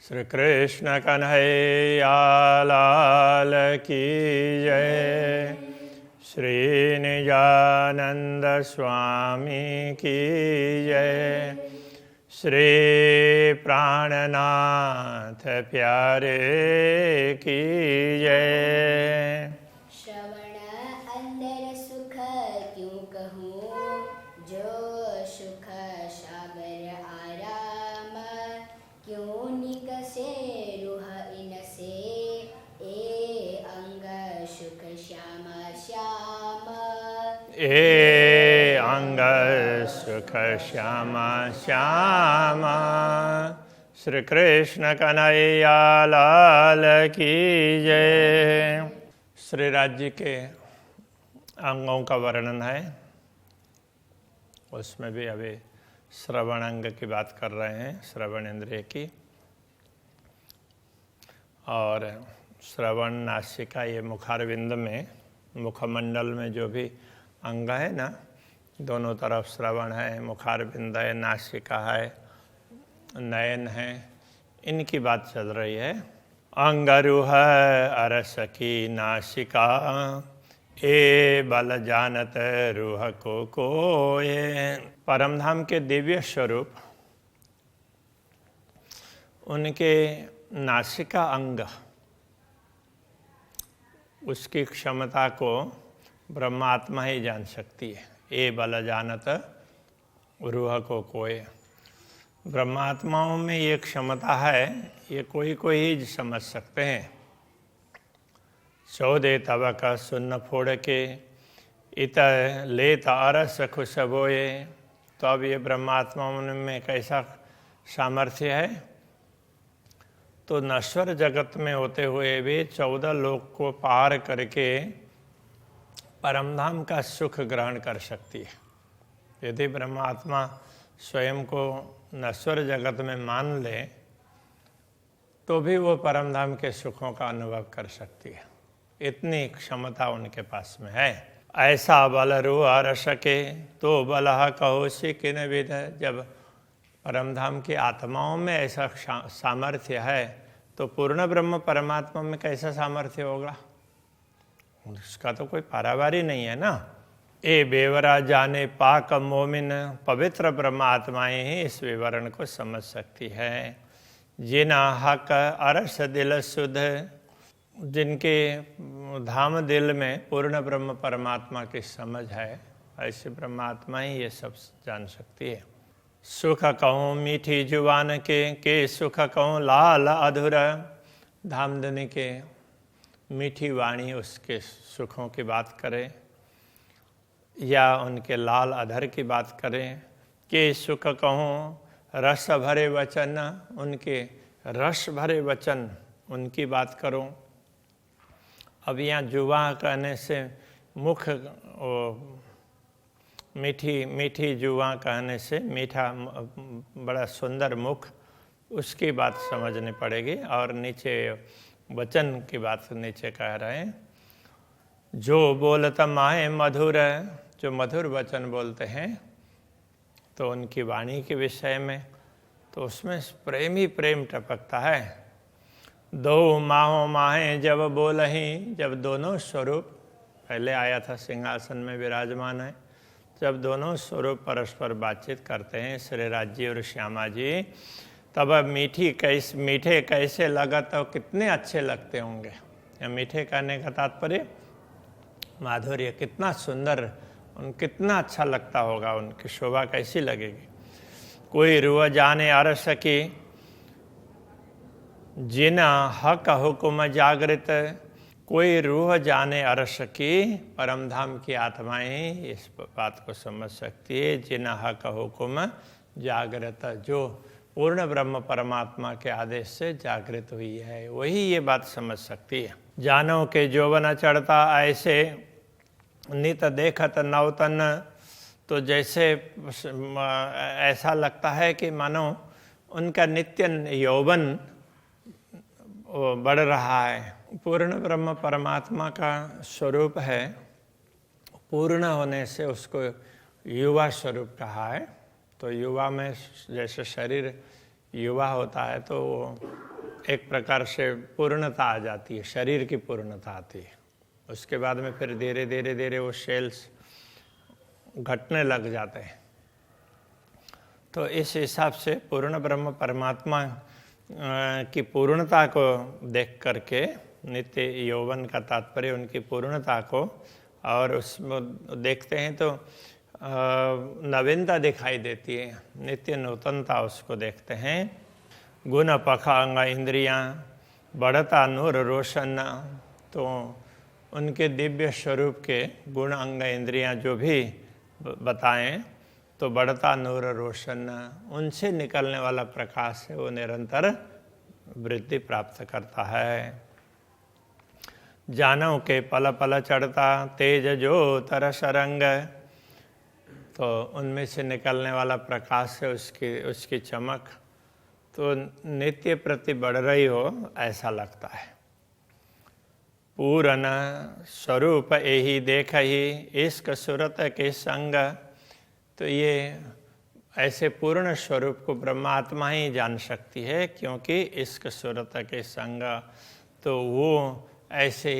श्री कृष्ण कन्हैया लाल की जय। श्री निजानंद स्वामी की जय। श्री प्राणनाथ प्यारे की जय। श्रवण अंदर सुख क्यों कहूँ, जो सुख सागर आराम। क्यों निकसे रूह इनसे, ए अंग सुख श्याम श्याम। ए अंग सुख श्याम श्याम। श्री कृष्ण कन्हैया लाल की जय। श्री राज्य के अंगों का वर्णन है, उसमें भी अभी श्रवण अंग की बात कर रहे हैं, श्रवण इंद्रिय की। और श्रवण नासिका, ये मुखारविंद में, मुखमंडल में जो भी अंग है ना, दोनों तरफ श्रवण है, मुखारविंद है, नासिका है, नयन है, इनकी बात चल रही है। अंगरूह अरस की नासिका, ए बल जानत रूह को कोये। परमधाम के दिव्य स्वरूप, उनके नासिका अंग, उसकी क्षमता को ब्रह्मात्मा ही जान सकती है। ए बल जानत रूह को कोये। ब्रह्मात्माओं में ये क्षमता है, ये कोई ही समझ सकते हैं। चौदे तब का सुन्न फोड़ के, इत लेत अरस खुशबोए। तो अब ये ब्रह्मात्माओं में कैसा सामर्थ्य है, तो नश्वर जगत में होते हुए भी 14 लोक को पार करके परमधाम का सुख ग्रहण कर सकती है। यदि ब्रह्मात्मा स्वयं को नश्वर जगत में मान ले, तो भी वो परमधाम के सुखों का अनुभव कर सकती है। इतनी क्षमता उनके पास में है। ऐसा बल रू अरस के, तो बलह कहोसी किन विध। जब परमधाम की आत्माओं में ऐसा सामर्थ्य है, तो पूर्ण ब्रह्म परमात्मा में कैसा सामर्थ्य होगा? उसका तो कोई पारावारी नहीं है ना। ए बेवरा जाने पाक मोमिन, पवित्र ब्रह्मात्माएं ही इस विवरण को समझ सकती है। जिना हक अरस दिल शुद्ध, जिनके धाम दिल में पूर्ण ब्रह्म परमात्मा की समझ है, ऐसे ब्रह्मात्मा ही ये सब जान सकती है। सुख कहूँ मीठी जुबान के सुख कहूँ लाल अधूर। धामधनी के मीठी वाणी उसके सुखों की बात करें, या उनके लाल अधर की बात करें। के सुख कहूँ रस भरे वचन, उनके रस भरे वचन, उनकी बात करूं। अब यहाँ जुबां कहने से मुख, मीठी जुबां कहने से मीठा, बड़ा सुंदर मुख, उसकी बात समझनी पड़ेगी। और नीचे वचन की बात नीचे कह रहे हैं, जो बोलत माहे मधुर, जो मधुर वचन बोलते हैं, तो उनकी वाणी के विषय में तो उसमें प्रेम ही प्रेम टपकता है। दो माहों माहे जब बोलहीं, जब दोनों स्वरूप, पहले आया था सिंहासन में विराजमान है, जब दोनों स्वरूप परस्पर बातचीत करते हैं, श्री राज्य और श्यामा जी, तब मीठे कैसे लगा, तो कितने अच्छे लगते होंगे। या मीठे कहने का तात्पर्य माधुर्य, कितना सुंदर, कितना अच्छा लगता होगा, उनकी शोभा कैसी लगेगी। कोई रूह जाने अरस की, जिना हक हुक्म जागृत। कोई रूह जाने अरस की, परमधाम की आत्माएं इस बात को समझ सकती है। जिना हक हुक्म जागृत, जो पूर्ण ब्रह्म परमात्मा के आदेश से जागृत हुई है, वही ये बात समझ सकती है। जानो के जोवन चढ़ता ऐसे, नित देखत नवतन। तो जैसे ऐसा लगता है कि मानो उनका नित्य यौवन बढ़ रहा है। पूर्ण ब्रह्म परमात्मा का स्वरूप है, पूर्ण होने से उसको युवा स्वरूप कहा है। तो युवा में जैसे शरीर युवा होता है, तो एक प्रकार से पूर्णता आ जाती है, शरीर की पूर्णता आती है। उसके बाद में फिर धीरे धीरे धीरे वो सेल्स घटने लग जाते हैं। तो इस हिसाब से पूर्ण ब्रह्म परमात्मा की पूर्णता को देख करके, नित्य यौवन का तात्पर्य उनकी पूर्णता को, और उसमें देखते हैं तो नवीनता दिखाई देती है, नित्य नूतनता उसको देखते हैं। गुण पखांग इंद्रियां बढ़ता नूर रोशन, तो उनके दिव्य स्वरूप के गुण अंग इंद्रियां जो भी बताएं तो बढ़ता नूर रोशन, उनसे निकलने वाला प्रकाश है वो निरंतर वृद्धि प्राप्त करता है। जानव के पल पल चढ़ता तेज जो तरस रंग, तो उनमें से निकलने वाला प्रकाश है उसकी चमक तो नित्य प्रति बढ़ रही हो ऐसा लगता है। पूरन स्वरूप यही देख ही इश्क सूरत के संग, तो ये ऐसे पूर्ण स्वरूप को ब्रह्मात्मा ही जान सकती है, क्योंकि इश्क सूरत के संग, तो वो ऐसे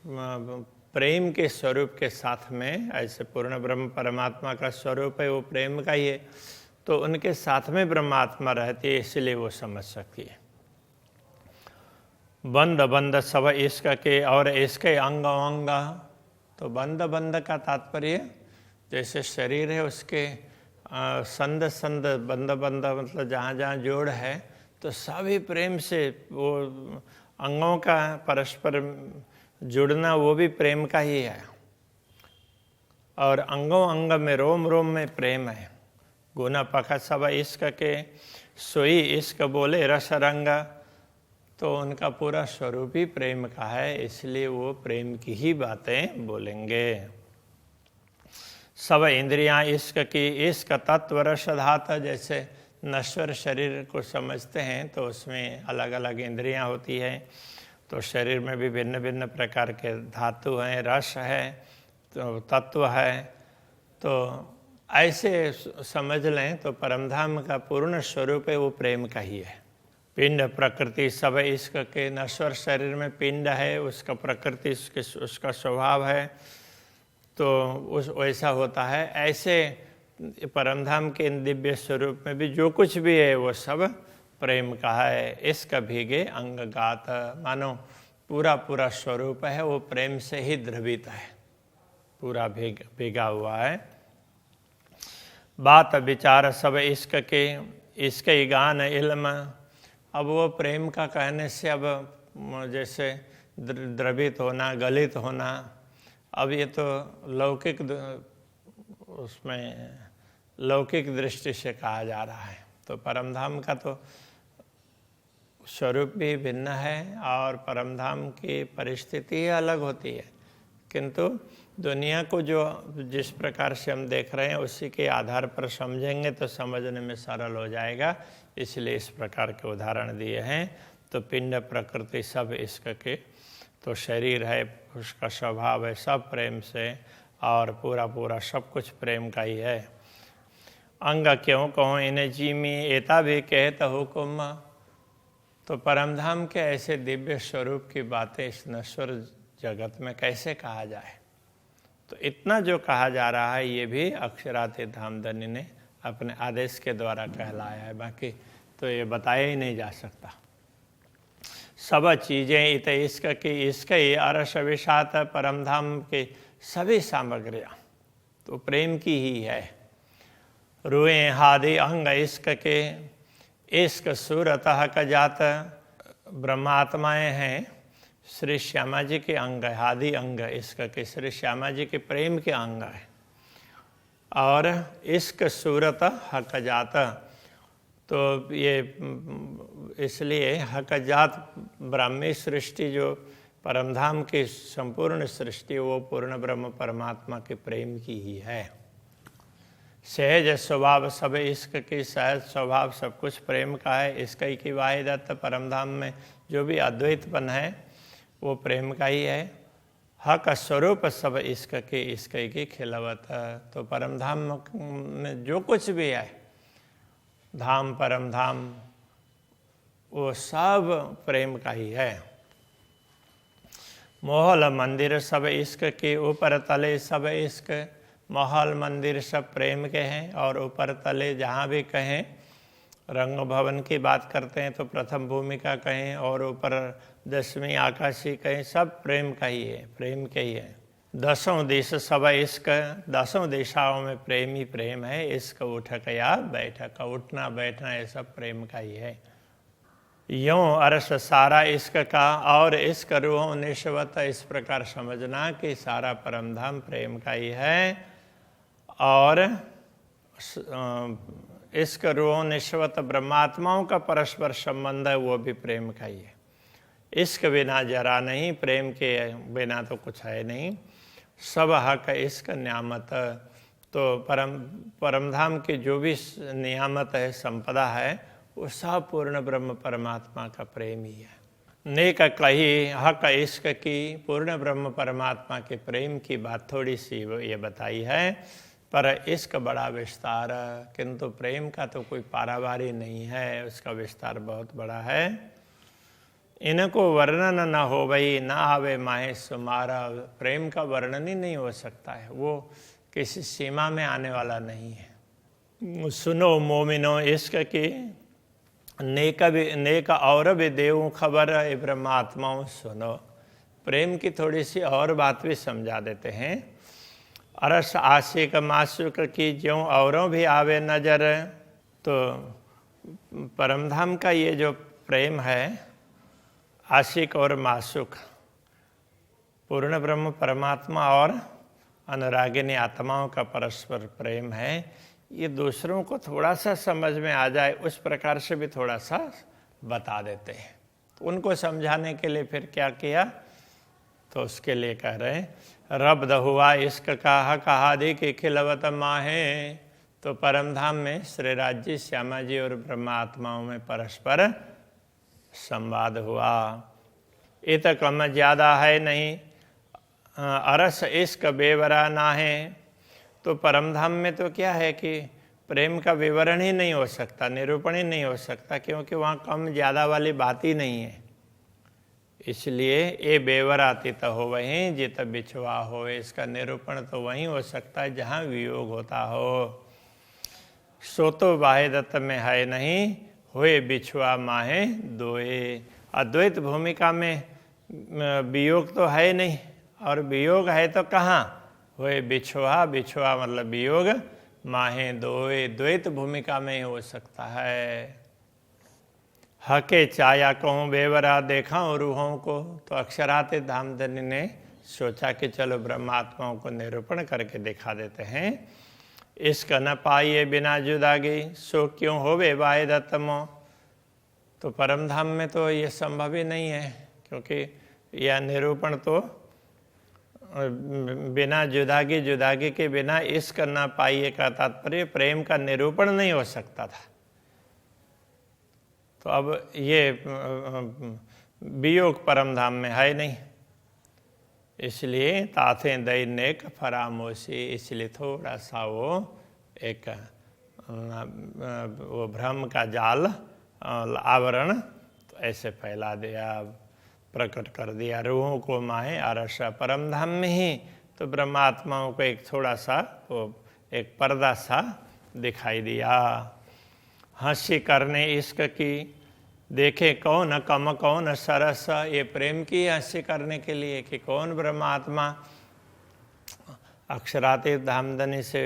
प्रेम के स्वरूप के साथ में, ऐसे पूर्ण ब्रह्म परमात्मा का स्वरूप है वो प्रेम का ही है, तो उनके साथ में ब्रह्मात्मा रहती है, इसलिए वो समझ सकती है। बंद बंद सब इश्क के और इसके अंग अंग, तो बंद बंद का तात्पर्य जैसे शरीर है उसके संद संद, बंद बंद मतलब जहाँ जहाँ जोड़ है, तो सभी प्रेम से वो अंगों का परस्पर जुड़ना वो भी प्रेम का ही है, और अंगों अंग में रोम रोम में प्रेम है। गुना पखा सब इश्क के सोई इश्क बोले रस रंग, तो उनका पूरा स्वरूप ही प्रेम का है, इसलिए वो प्रेम की ही बातें बोलेंगे। सब इंद्रियां इश्क की, इश्क तत्व रस धाता, जैसे नश्वर शरीर को समझते हैं तो उसमें अलग अलग इंद्रियां होती हैं, तो शरीर में भी भिन्न भिन्न प्रकार के धातु हैं, रस है, तो तत्व है, तो ऐसे समझ लें तो परमधाम का पूर्ण स्वरूप है वो प्रेम का ही है। पिंड प्रकृति सब इश्क के, नश्वर शरीर में पिंड है, उसका प्रकृति उसका स्वभाव है, तो उस वैसा होता है। ऐसे परमधाम के दिव्य स्वरूप में भी जो कुछ भी है वो सब प्रेम का है। इसका भीगे अंग गात, मानो पूरा पूरा स्वरूप है वो प्रेम से ही द्रवित है, पूरा भीगा हुआ है। बात विचार सब इश्क के, इसके गान इल्म, अब वो प्रेम का कहने से अब जैसे द्रवित होना, गलित होना, अब ये तो लौकिक उसमें लौकिक दृष्टि से कहा जा रहा है, तो परमधाम का तो स्वरूप भी भिन्न है और परमधाम की परिस्थिति अलग होती है, किंतु दुनिया को जो जिस प्रकार से हम देख रहे हैं उसी के आधार पर समझेंगे तो समझने में सरल हो जाएगा, इसलिए इस प्रकार के उदाहरण दिए हैं। तो पिंड प्रकृति सब इश्क के, तो शरीर है उसका स्वभाव है सब प्रेम से, और पूरा पूरा सब कुछ प्रेम का ही है। अंग क्यों कहो इन्हें जीमी एता भी कहत हुकुम, तो परमधाम के ऐसे दिव्य स्वरूप की बातें इस नश्वर जगत में कैसे कहा जाए, तो इतना जो कहा जा रहा है ये भी अक्षरातीत धामधनी ने अपने आदेश के द्वारा कहलाया है, बाकी तो ये बताया ही नहीं जा सकता। सब चीज़ें इत इश्क की, इश्क ही अरस विषात, परमधाम की सभी सामग्रियाँ तो प्रेम की ही है। रुए हादि अंग इश्क के, इश्क सूरत हक जात, ब्रह्मात्माएँ हैं श्री श्यामा जी के अंग है, हादि अंग इश्क के श्री श्यामा जी के प्रेम के अंग है। और इश्क सूरत हक जात, तो ये इसलिए हक जात ब्राह्मी सृष्टि जो परमधाम की संपूर्ण सृष्टि वो पूर्ण ब्रह्म परमात्मा के प्रेम की ही है। सहज स्वभाव सब इश्क की, सहज स्वभाव सब कुछ प्रेम का है। इसका ही की वाहिदत परमधाम में जो भी अद्वैतपन है वो प्रेम का ही है। हक स्वरूप सब इश्क के, इश्क की खिलवत, तो परमधाम में जो कुछ भी है, धाम परमधाम वो सब प्रेम का ही है। महल मंदिर सब इश्क के, ऊपर तले सब इश्क। महल मंदिर सब प्रेम के हैं, और ऊपर तले जहाँ भी कहें, रंग भवन की बात करते हैं तो प्रथम भूमिका कहें, और ऊपर 10वीं आकाशी कहें, सब प्रेम का ही है, प्रेम के ही है। 10 देश सब इश्क, 10 दिशाओं में प्रेम ही प्रेम है। इश्क उठक या बैठक, उठना बैठना ये सब प्रेम का ही है। यों अर्श सारा इश्क का, और इश्क रूह निश्वत, इस प्रकार समझना कि सारा परमधाम प्रेम का ही है, और इश्क रूह निश्वत ब्रह्मात्माओं का परस्पर संबंध है, वो भी प्रेम का ही है। इश्क बिना जरा नहीं, प्रेम के बिना तो कुछ है नहीं। सब हक इश्क नियामत, तो परमधाम की जो भी नियामत है, संपदा है, वो सब पूर्ण ब्रह्म परमात्मा का प्रेम ही है। नेक कही हक इश्क की, पूर्ण ब्रह्म परमात्मा के प्रेम की बात थोड़ी सी ये बताई है, पर इश्क बड़ा विस्तार, किंतु प्रेम का तो कोई पारावारी नहीं है, उसका विस्तार बहुत बड़ा है। इनको वर्णन न हो भई, ना आवे माहे सुमारा, प्रेम का वर्णन ही नहीं हो सकता है, वो किसी सीमा में आने वाला नहीं है। सुनो मोमिनो इश्क की, नेक और भी देव खबर, ब्रह्मात्माओं सुनो। प्रेम की थोड़ी सी और बात भी समझा देते हैं। अरस आशिक माशुक की, ज्यों औरों भी आवे नजर, तो परमधाम का ये जो प्रेम है, आशिक और माशुक, पूर्ण ब्रह्म परमात्मा और अनुरागिनी आत्माओं का परस्पर प्रेम है, ये दूसरों को थोड़ा सा समझ में आ जाए उस प्रकार से भी थोड़ा सा बता देते हैं। तो उनको समझाने के लिए फिर क्या किया, तो उसके लिए कह रहे हैं, रब्द हुआ इश्क का हक हादि की खिलवत माहे। तो परमधाम में श्री राज्य श्यामा जी और ब्रह्मा आत्माओं में परस्पर संवाद हुआ। इत कम ज्यादा है नहीं, अरस इश्क बेवरा ना है। तो परमधाम में तो क्या है कि प्रेम का विवरण ही नहीं हो सकता, निरूपण ही नहीं हो सकता, क्योंकि वहाँ कम ज़्यादा वाली बात ही नहीं है। इसलिए ये बेवरातीत हो वहीं जित बिछुआ हो, इसका निरूपण तो वहीं हो सकता है जहाँ वियोग होता हो। सो तो वाहिदत में है नहीं, हुए बिछुआ माहे दोए। अद्वैत भूमिका में वियोग तो है नहीं, और वियोग है तो कहाँ, हुए बिछुआ, बिछुआ मतलब वियोग, माहे दोए, द्वैत भूमिका में ही हो सकता है। हके चाया कहूँ बेवरा देखा रूहों को, तो अक्षराते धामधनी ने सोचा कि चलो ब्रह्मात्माओं को निरूपण करके दिखा देते हैं। इश्क न पाइए बिना जुदागी, सो क्यों होवे वाहिदतमो। तो परमधाम में तो ये संभव ही नहीं है, क्योंकि यह निरूपण तो बिना जुदागी के बिना इश्क न पाइए का तात्पर्य प्रेम का निरूपण नहीं हो सकता था। तो अब ये वियोग परमधाम में है नहीं, इसलिए ताथे दई नेक फरामोशी, इसलिए थोड़ा सा वो एक वो भ्रम का जाल आवरण तो ऐसे फैला दिया, प्रकट कर दिया। रूहों को माहे अरस, परमधाम में ही तो ब्रह्मात्माओं को एक थोड़ा सा वो एक पर्दा सा दिखाई दिया। हंसी करने इश्क की, देखे कौन कम कौन सरस, ये प्रेम की हंसी करने के लिए कि कौन ब्रह्मात्मा अक्षरातीत धामधनी से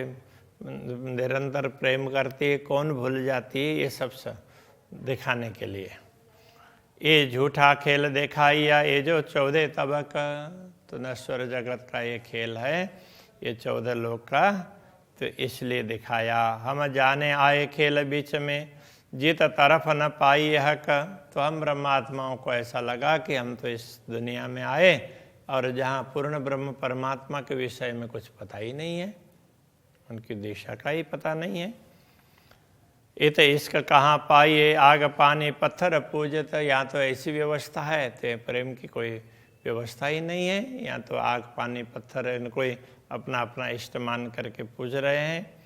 निरंतर प्रेम करती है, कौन भूल जाती है, ये सब दिखाने के लिए। ये झूठा खेल दिखाइया, ये जो 14 तबक, तो नश्वर जगत का ये खेल है, ये 14 लोक का, तो इसलिए दिखाया। हम जाने आए खेल बीच में, जित तरफ न पाई हक। तो हम ब्रह्मात्माओं को ऐसा लगा कि हम तो इस दुनिया में आए और जहाँ पूर्ण ब्रह्म परमात्मा के विषय में कुछ पता ही नहीं है, उनकी दिशा का ही पता नहीं है। इत इश्क कहाँ पाइए, आग पानी पत्थर पूजत। यहाँ तो ऐसी व्यवस्था है, तो प्रेम की कोई व्यवस्था ही नहीं है। यहाँ तो आग पानी पत्थर इनको ही अपना अपना इष्ट मान करके पूज रहे हैं।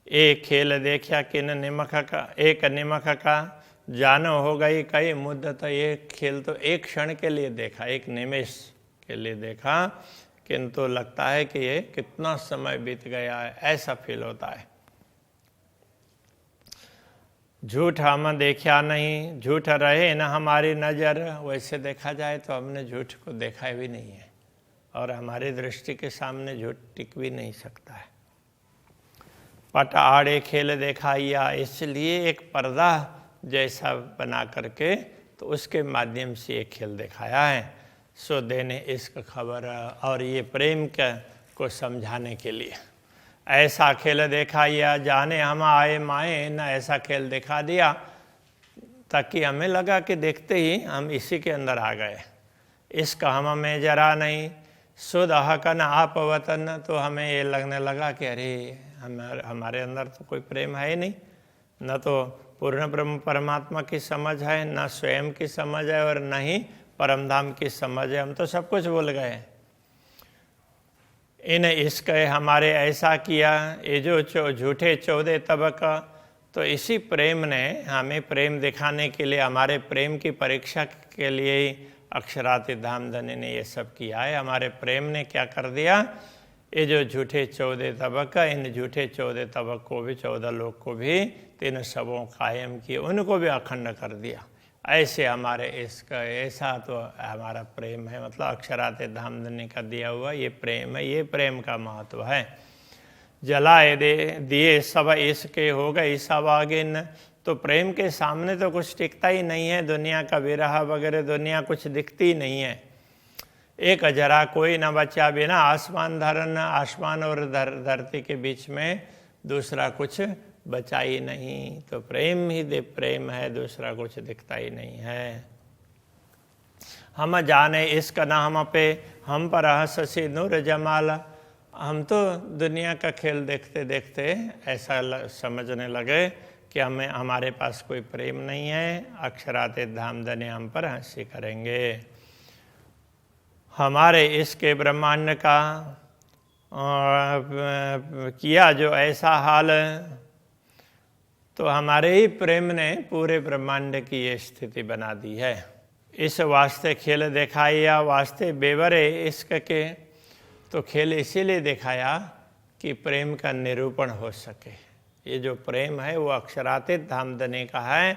एक खेल देखा किन निमक का, एक निमक का जानो हो गई कई मुद्दत, ये खेल तो एक क्षण के लिए देखा, एक निमेष के लिए देखा, किंतु लगता है कि ये कितना समय बीत गया है, ऐसा फील होता है। झूठ हम देखा नहीं, झूठ रहे न हमारी नज़र, वैसे देखा जाए तो हमने झूठ को देखा भी नहीं है और हमारी दृष्टि के सामने झूठ टिक भी नहीं सकता है। पट आड़े खेल दिखाया, इसलिए एक पर्दा जैसा बना करके तो उसके माध्यम से ये खेल दिखाया है। सो देने इश्क खबर, और ये प्रेम को समझाने के लिए ऐसा खेल दिखाया, जाने हम आए माए न, ऐसा खेल दिखा दिया ताकि हमें लगा कि देखते ही हम इसी के अंदर आ गए। इश्क हम में जरा नहीं, शुद्ध हकन आप वतन, तो हमें ये लगने लगा कि अरे हमारे अंदर तो कोई प्रेम है ही नहीं, न तो पूर्ण ब्रह्म परमात्मा की समझ है, न स्वयं की समझ है और न ही परमधाम की समझ है, हम तो सब कुछ भूल गए। इन इश्क हमारे ऐसा किया, ये जो झूठे 14 तबका, तो इसी प्रेम ने हमें प्रेम दिखाने के लिए, हमारे प्रेम की परीक्षा के लिए ही अक्षराति धामधनी ने ये सब किया है। हमारे प्रेम ने क्या कर दिया, ये जो झूठे 14 तबका, इन झूठे 14 तबक को भी, 14 लोग को भी, 3 सबों कायम किए, उनको भी अखंड कर दिया। ऐसे हमारे इसका ऐसा तो हमारा प्रेम है, मतलब अक्षराते धामधनी का दिया हुआ ये प्रेम है, ये प्रेम का महत्व है। जलाए दिए सब इसके हो गई सब आगिन, तो प्रेम के सामने तो कुछ टिकता ही नहीं है, दुनिया का विरह वगैरह दुनिया कुछ दिखती नहीं है। एक जरा कोई न बचा, बिना आसमान धरन, आसमान और धरती के बीच में दूसरा कुछ बचा ही नहीं, तो प्रेम ही प्रेम है, दूसरा कुछ दिखता ही नहीं है। हम जाने इसका न हम पे, हम पर हंसी नूर जमाल, हम तो दुनिया का खेल देखते देखते ऐसा समझने लगे कि हमें हमारे पास कोई प्रेम नहीं है, अक्षराते धामधनी हम पर हंसी करेंगे। हमारे इसके ब्रह्मांड का किया जो ऐसा हाल, तो हमारे ही प्रेम ने पूरे ब्रह्मांड की ये स्थिति बना दी है। इस वास्ते खेल दिखाया, वास्ते बेवरे इश्क के, तो खेल इसीलिए दिखाया कि प्रेम का निरूपण हो सके। ये जो प्रेम है वो अक्षरातीत धामधनी का है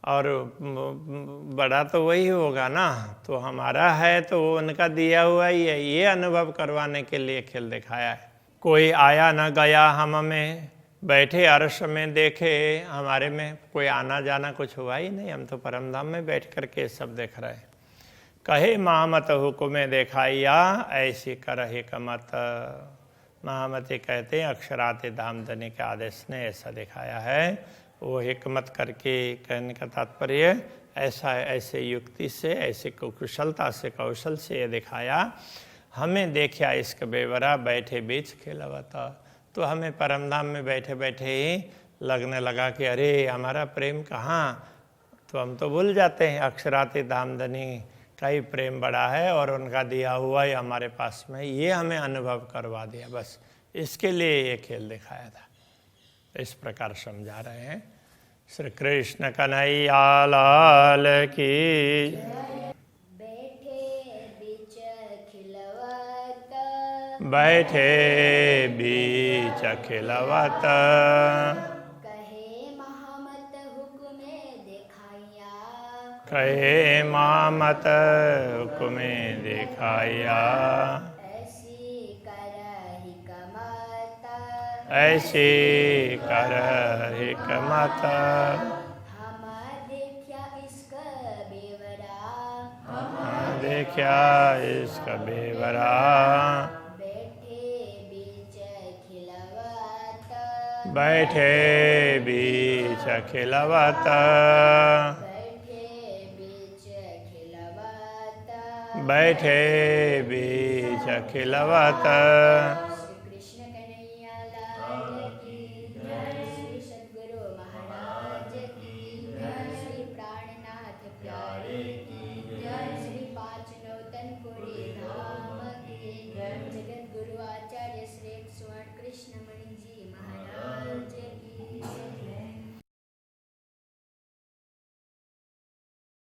और बड़ा तो वही होगा ना, तो हमारा है तो वो उनका दिया हुआ ही है, ये अनुभव करवाने के लिए खेल दिखाया है। कोई आया न गया हम में, बैठे अर्श में देखे, हमारे में कोई आना जाना कुछ हुआ ही नहीं, हम तो परमधाम में बैठ करके सब देख रहे हैं। कहे महामत हुक्म दिखाइया, ऐसी कर हिकमत, महामती कहते हैं अक्षराते धामधनी के आदेश ने ऐसा दिखाया है। वो हिकमत करके कहने का तात्पर्य ऐसा ऐसे युक्ति से, ऐसे कुशलता से, कौशल से ये दिखाया। हमें देखा इसका बेवरा, बैठे बीच खिलवता, तो हमें परमधाम में बैठे बैठे ही लगने लगा कि अरे हमारा प्रेम कहाँ, तो हम तो भूल जाते हैं अक्षराती धामधनी का ही प्रेम बड़ा है और उनका दिया हुआ ही हमारे पास में, ये हमें अनुभव करवा दिया, बस इसके लिए ये खेल दिखाया था। इस प्रकार समझा रहे हैं। श्री कृष्ण कन्हैया लाल की। बैठे बीच खिलवत, कहे महामत हुक्मे दिखाया, कहे महामत हुक्मे दिखाया, ऐसी कर हिकमत, ऐसी कर हिकमत, हम देखा इसका बेवरा, हम देखा इसका बेवरा, बैठे बीच खिलवत, बैठे बीच खिलवत,